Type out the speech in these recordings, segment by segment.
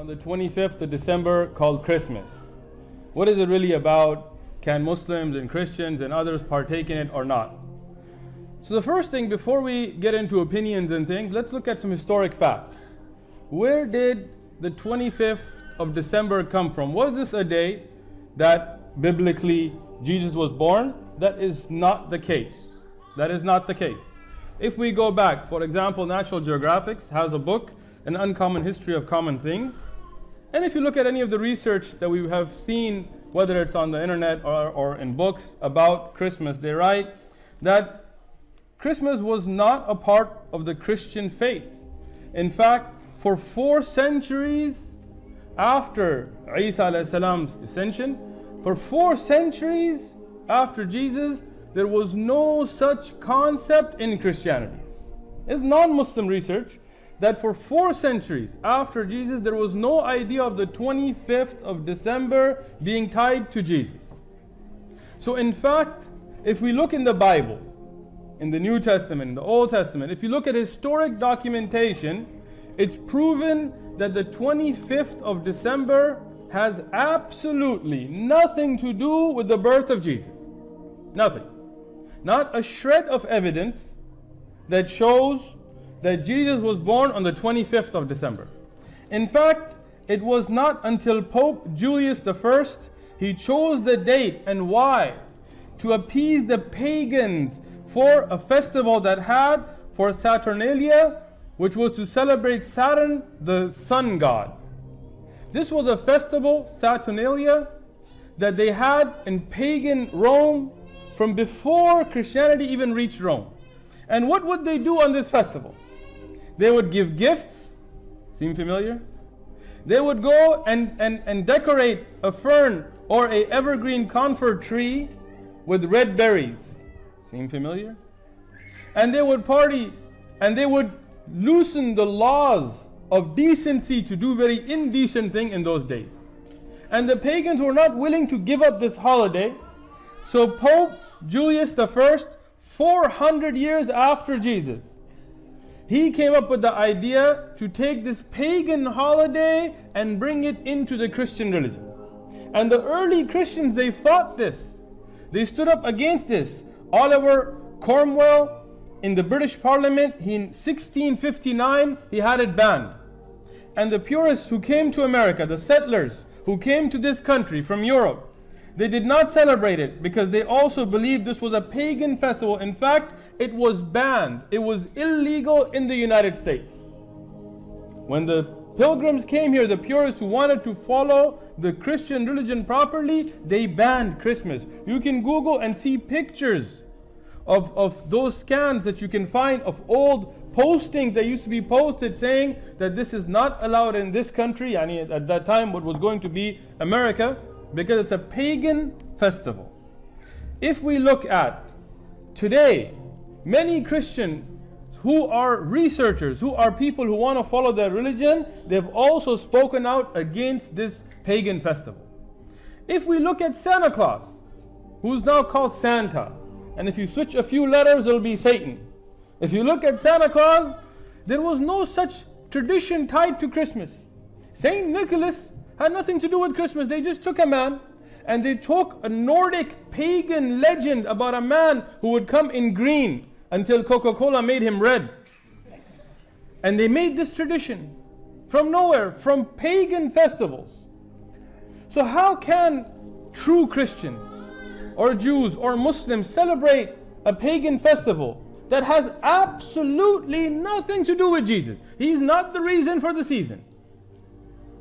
on the 25th of December called Christmas. What is it really about? Can Muslims and Christians and others partake in it or not? So the first thing, before we get into opinions and things, let's look at some historic facts. Where did the 25th of December come from? Was this a day that biblically Jesus was born? That is not the case. That is not the case. If we go back, for example, National Geographic has a book, An Uncommon History of Common Things. And if you look at any of the research that we have seen, whether it's on the internet or in books about Christmas, they write that Christmas was not a part of the Christian faith. In fact, for 4 centuries after Isa alayhi salam's ascension, for 4 centuries after Jesus, there was no such concept in Christianity. It's non-Muslim research that for 4 centuries after Jesus, there was no idea of the 25th of December being tied to Jesus. So in fact, if we look in the Bible, in the New Testament, in the Old Testament, if you look at historic documentation, it's proven that the 25th of December has absolutely nothing to do with the birth of Jesus. Nothing. Not a shred of evidence that shows that Jesus was born on the 25th of December. In fact, it was not until Pope Julius I, he chose the date. And why? To appease the pagans for a festival that had for Saturnalia, which was to celebrate Saturn, the sun god. This was a festival, Saturnalia, that they had in pagan Rome from before Christianity even reached Rome. And what would they do on this festival? They would give gifts. Seem familiar? They would go and decorate a fern or a evergreen conifer tree with red berries. Seem familiar? And they would party and they would loosen the laws of decency to do very indecent things in those days. And the pagans were not willing to give up this holiday. So Pope Julius I, 400 years after Jesus, he came up with the idea to take this pagan holiday and bring it into the Christian religion. And the early Christians, they fought this. They stood up against this. Oliver Cromwell in the British Parliament, in 1659, he had it banned. And the purists who came to America, the settlers who came to this country from Europe, they did not celebrate it because they also believed this was a pagan festival. In fact, it was banned. It was illegal in the United States. When the pilgrims came here, the purists who wanted to follow the Christian religion properly, they banned Christmas. You can Google and see pictures of those scans that you can find of old postings that used to be posted saying that this is not allowed in this country, and at that time what was going to be America, because it's a pagan festival. If we look at today, many Christians who are researchers, who are people who want to follow their religion, they've also spoken out against this pagan festival. If we look at Santa Claus, who's now called Santa, and if you switch a few letters, it'll be Satan. If you look at Santa Claus, there was no such tradition tied to Christmas. Saint Nicholas had nothing to do with Christmas. They just took a man and they took a Nordic pagan legend about a man who would come in green until Coca-Cola made him red. And they made this tradition from nowhere, from pagan festivals. So how can true Christians or Jews or Muslims celebrate a pagan festival that has absolutely nothing to do with Jesus? He's not the reason for the season.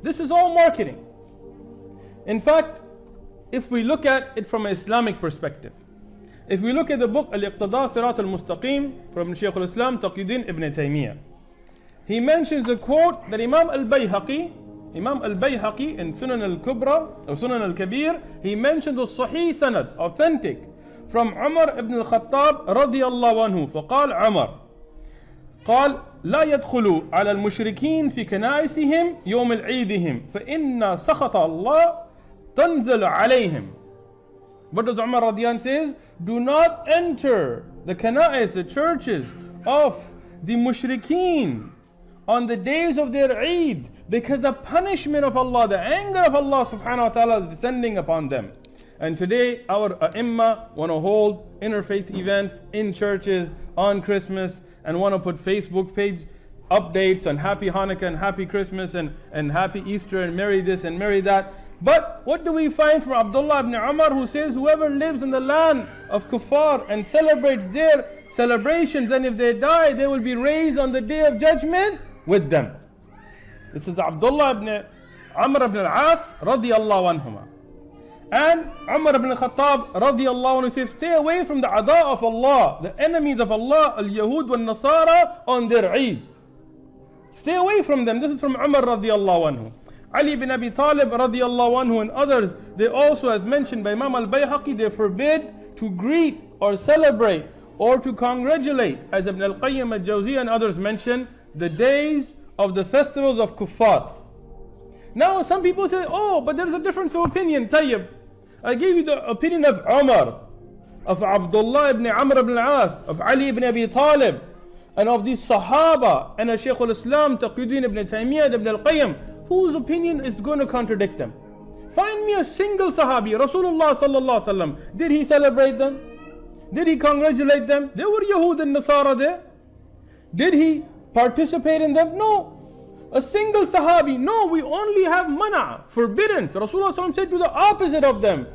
This is all marketing. In fact, if we look at it from an Islamic perspective, if we look at the book Al-Iqtada Sirat al-Mustaqim from Shaykh al-Islam Taqiyuddin ibn Taymiyyah, he mentions a quote that Imam al-Bayhaqi in Sunan al-Kubra or Sunan al-Kabir, he mentioned the Sahih Sanad, authentic, from Umar ibn al-Khattab radiyallahu anhu. فقال عمر قال لا يدخلوا على المشركين في كنائسهم يوم العيدهم فإن سخط الله تنزل عليهم. What does Umar radiyan says? Do not enter the kana'is, the churches of the mushrikeen on the days of their Eid, Because the punishment of Allah, the anger of Allah subhanahu wa ta'ala is descending upon them. And today our ai want to hold interfaith events in churches on Christmas and want to put Facebook page updates on Happy Hanukkah and Happy Christmas and Happy Easter and Merry this and Merry that. But what do we find from Abdullah ibn Umar, who says whoever lives in the land of kuffar and celebrates their celebrations, and if they die they will be raised on the day of judgment with them. This is Abdullah ibn Amr ibn al-As radiyallahu anhuma. And Umar ibn al-Khattab radiyallahu anhu says, stay away from the ada of Allah, the enemies of Allah, al-Yahud wal-Nasara, on their Eid. Stay away from them. This is from Umar radiyallahu anhu. Ali bin Abi Talib radiyallahu anhu and others, they also, as mentioned by Imam al-Bayhaqi, they forbid to greet or celebrate or to congratulate, as Ibn al-Qayyim al-Jawziyah and others mention, the days of the festivals of kuffar. Now some people say, oh, but there's a difference of opinion. Tayyib, I gave you the opinion of Umar, of Abdullah ibn Amr ibn al-As, of Ali ibn Abi Talib, and of these Sahaba, and of Shaykh al-Islam, Taqiyuddin ibn Taymiyyah, Ibn al-Qayyim, whose opinion is going to contradict them? Find me a single Sahabi, Rasulullah sallallahu alaihi wasallam. Did he celebrate them? Did he congratulate them? There were Yahud and Nasara there. Did he participate in them? No. A single Sahabi? No, we only have mana, forbidden. Rasulullah sallallahu alaihi wasallam said to the opposite of them.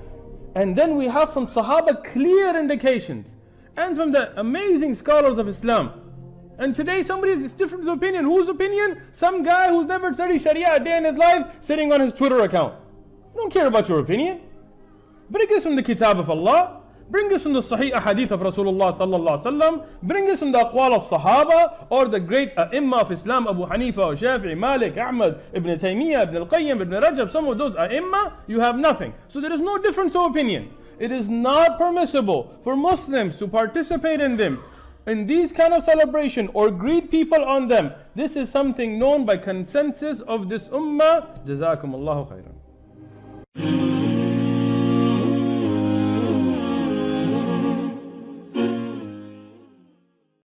And then we have from Sahaba clear indications, and from the amazing scholars of Islam. And today somebody has different opinion. Whose opinion? Some guy who's never studied Sharia a day in his life, sitting on his Twitter account. I don't care about your opinion. Bring us from the Kitab of Allah. Bring us from the Sahih Hadith of Rasulullah sallallahu alaihi wasallam. Bring us from the Aqwal of Sahaba, or the great ai of Islam, Abu Hanifa, or Shafi'i, Malik, Ahmad, Ibn Taymiyyah, Ibn al-Qayyim, Ibn Rajab. Some of those ai, you have nothing. So there is no difference of opinion. It is not permissible for Muslims to participate in them, in these kind of celebration, or greet people on them. This is something known by consensus of this ummah. Jazakumullahu khairan.